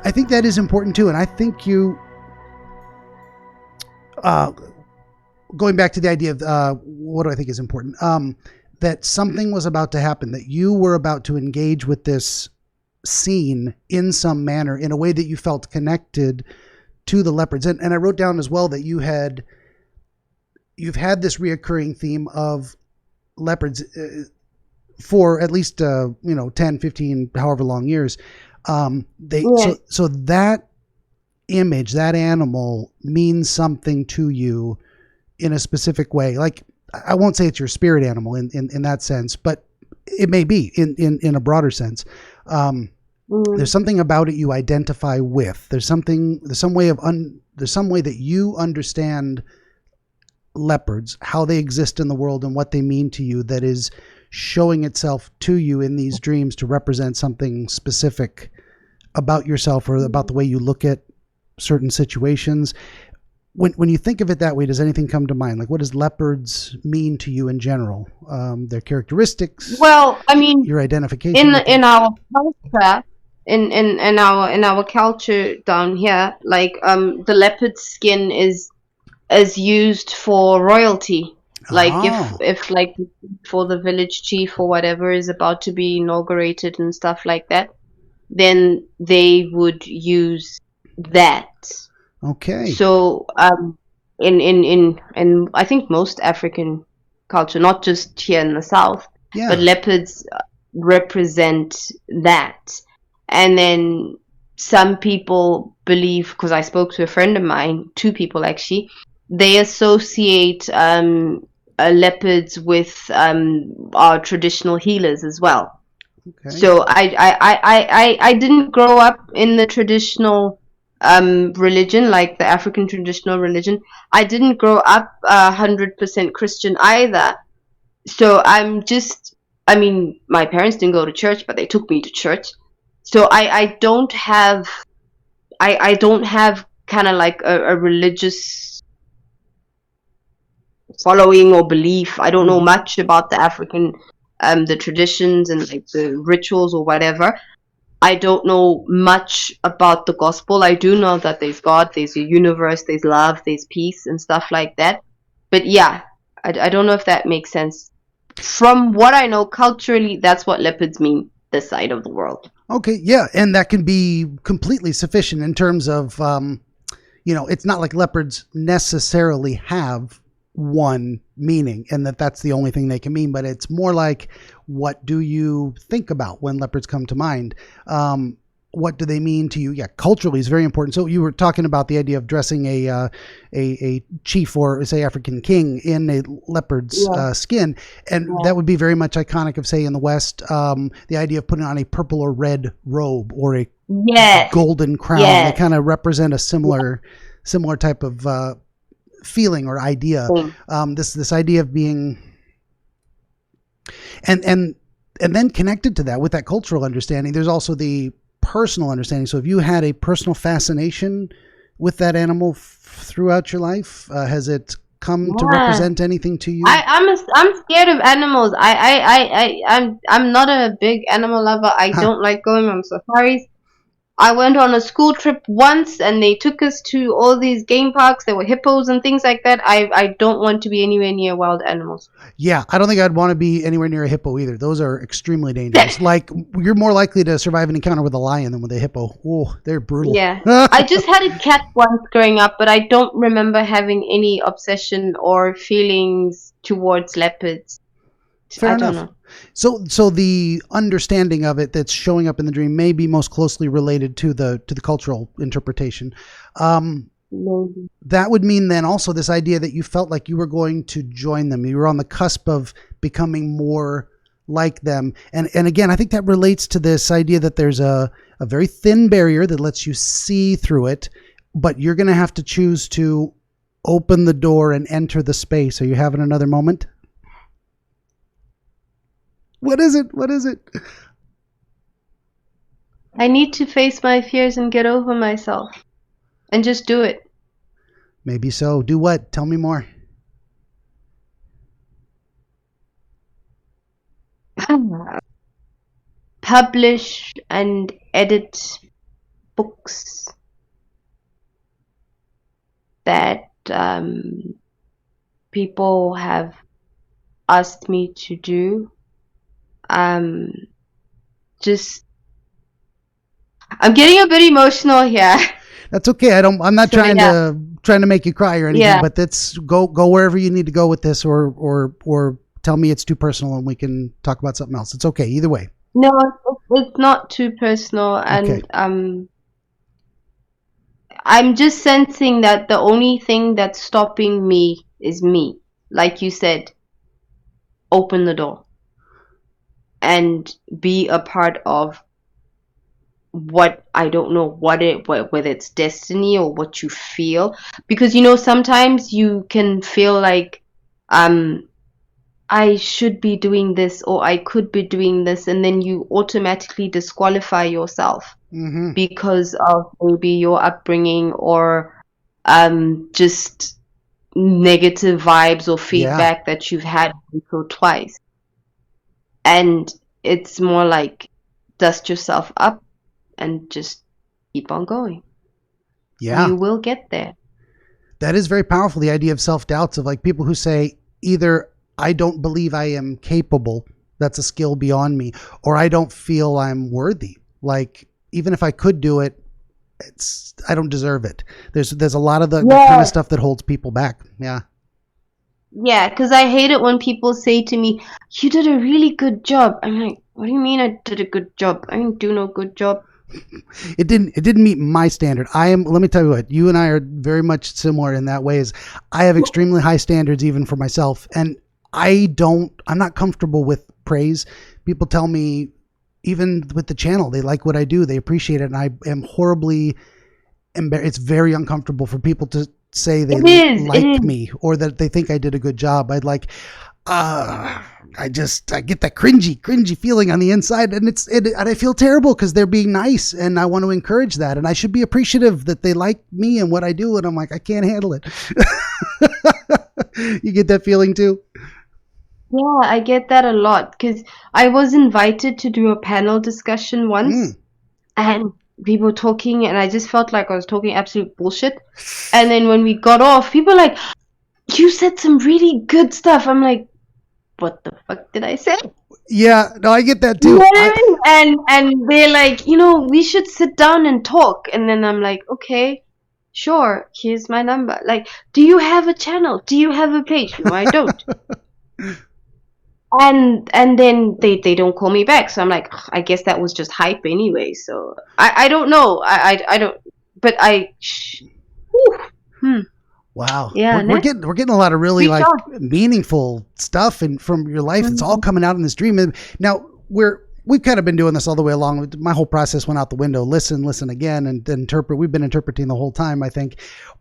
I think that is important too, and I think you, going back to the idea of what do I think is important, that something was about to happen, that you were about to engage with this scene in some manner, in a way that you felt connected to the leopards. And I wrote down as well that you've had this reoccurring theme of leopards for at least 10, 15, however long years. So that image, that animal means something to you in a specific way. Like, I won't say it's your spirit animal in that sense, but it may be in a broader sense. There's something about it you identify with. There's some way that you understand leopards, how they exist in the world and what they mean to you, that is showing itself to you in these dreams to represent something specific about yourself or about the way you look at certain situations. When you think of it that way, does anything come to mind? Like, what does leopards mean to you in general? Their characteristics. Well, I mean, your identification in our culture, in our culture down here, like the leopard skin is used for royalty. Like if like for the village chief or whatever is about to be inaugurated and stuff like that, then they would use that. Okay. So in I think most African culture, not just here in the South, but leopards represent that. And then some people believe, because I spoke to a friend of mine, 2 people actually, they associate leopards with our traditional healers as well. Okay. So I didn't grow up in the traditional religion, like the African traditional religion. I didn't grow up 100% Christian either. So my parents didn't go to church, but they took me to church. So I don't have kind of like a religious following or belief. I don't know much about the African, the traditions and like the rituals or whatever. I don't know much about the gospel. I do know that there's God, there's a universe, there's love, there's peace and stuff like that. But yeah, I don't know if that makes sense. From what I know culturally, that's what leopards mean, this side of the world. Okay, yeah, and that can be completely sufficient in terms of, it's not like leopards necessarily have one meaning and that's the only thing they can mean, but it's more like, what do you think about when leopards come to mind? What do they mean to you? Yeah, culturally is very important. So you were talking about the idea of dressing a chief or, say, African king in a leopard's skin, and that would be very much iconic of, say, in the West, the idea of putting on a purple or red robe or a golden crown. They kind of represent a similar type of feeling or idea. This idea of being, and then connected to that with that cultural understanding, there's also the personal understanding. So if you had a personal fascination with that animal throughout your life, has it come to represent anything to you? I'm scared of animals. I'm not a big animal lover. I don't like going on safaris. I went on a school trip once and they took us to all these game parks. There were hippos and things like that. I don't want to be anywhere near wild animals. Yeah, I don't think I'd want to be anywhere near a hippo either. Those are extremely dangerous. Like, you're more likely to survive an encounter with a lion than with a hippo. Oh, they're brutal. Yeah. I just had a cat once growing up, but I don't remember having any obsession or feelings towards leopards. Fair enough. Know. So the understanding of it that's showing up in the dream may be most closely related to the cultural interpretation. That would mean then also this idea that you felt like you were going to join them. You were on the cusp of becoming more like them. And again, I think that relates to this idea that there's a very thin barrier that lets you see through it, but you're going to have to choose to open the door and enter the space. Are you having another moment? What is it? I need to face my fears and get over myself and just do it. Maybe so. Do what? Tell me more. Publish and edit books that people have asked me to do. Just, I'm getting a bit emotional here. That's okay. I'm not trying to make you cry or anything, but that's go wherever you need to go with this, or tell me it's too personal and we can talk about something else. It's okay. Either way. No, it's not too personal. And okay. I'm just sensing that the only thing that's stopping me is me. Like you said, open the door and be a part of what, I don't know whether it's destiny or what you feel. Because, sometimes you can feel like, I should be doing this or I could be doing this, and then you automatically disqualify yourself because of maybe your upbringing or just negative vibes or feedback that you've had once or twice. And it's more like dust yourself up and just keep on going. Yeah. You will get there. That is very powerful, the idea of self-doubts, of like people who say either I don't believe I am capable, that's a skill beyond me, or I don't feel I'm worthy. Like, even if I could do it, I don't deserve it. There's a lot of that kind of stuff that holds people back. Yeah. Yeah, because I hate it when people say to me, you did a really good job. I'm like, what do you mean I did a good job? I didn't do no good job. It didn't meet my standard. Let me tell you what, you and I are very much similar in that way. Is I have extremely high standards even for myself, and I'm not comfortable with praise. People tell me, even with the channel, they like what I do, they appreciate it, and I am horribly embarrassed. It's very uncomfortable for people to say they like me or that they think I did a good job. I get that cringy feeling on the inside, and and I feel terrible because they're being nice, and I want to encourage that, and I should be appreciative that they like me and what I do, and I'm like, I can't handle it. You get that feeling too? Yeah, I get that a lot because I was invited to do a panel discussion once, and we were talking, and I just felt like I was talking absolute bullshit. And then when we got off, people were like, you said some really good stuff. I'm like, what the fuck did I say? Yeah, no, I get that too. You know what I mean? And they're like, we should sit down and talk. And then I'm like, okay, sure, here's my number. Like, do you have a channel? Do you have a page? No, I don't. And then they don't call me back. So I'm like, I guess that was just hype anyway. So I don't know. I don't, but Wow. Yeah, we're getting a lot of really meaningful stuff from your life. It's all coming out in this dream. And now we've kind of been doing this all the way along. My whole process went out the window. Listen again, and then interpret. We've been interpreting the whole time, I think.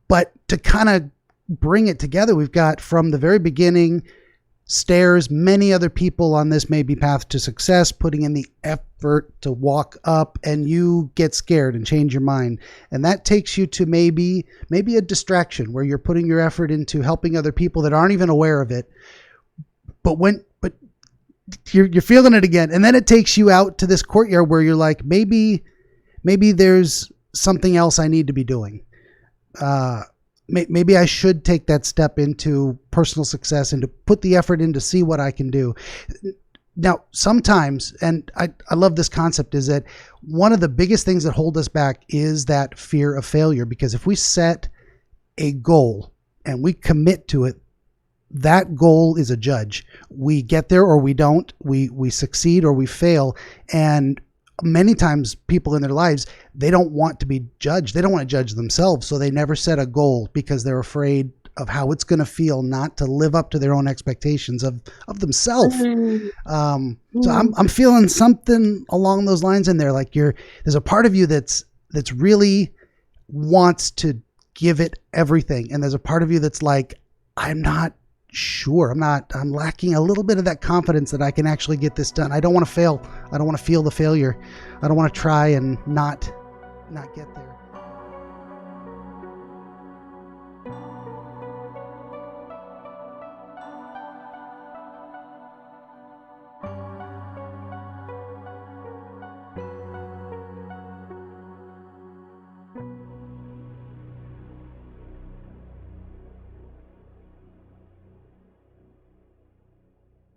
But to kind of bring it together, we've got from the very beginning, stairs, many other people on this maybe path to success, putting in the effort to walk up, and you get scared and change your mind. And that takes you to maybe a distraction where you're putting your effort into helping other people that aren't even aware of it. But you're feeling it again. And then it takes you out to this courtyard where you're like, maybe there's something else I need to be doing. Maybe I should take that step into personal success and to put the effort in to see what I can do. Now, sometimes, and I love this concept, is that one of the biggest things that hold us back is that fear of failure. Because if we set a goal and we commit to it, that goal is a judge. We get there or we don't. We succeed or we fail. And many times people in their lives, they don't want to be judged. They don't want to judge themselves. So they never set a goal because they're afraid of how it's going to feel not to live up to their own expectations of themselves. So I'm feeling something along those lines in there. Like there's a part of you that's really wants to give it everything. And there's a part of you that's like, I'm not sure. I'm lacking a little bit of that confidence that I can actually get this done. I don't want to fail. I don't want to feel the failure. I don't want to try and not get there.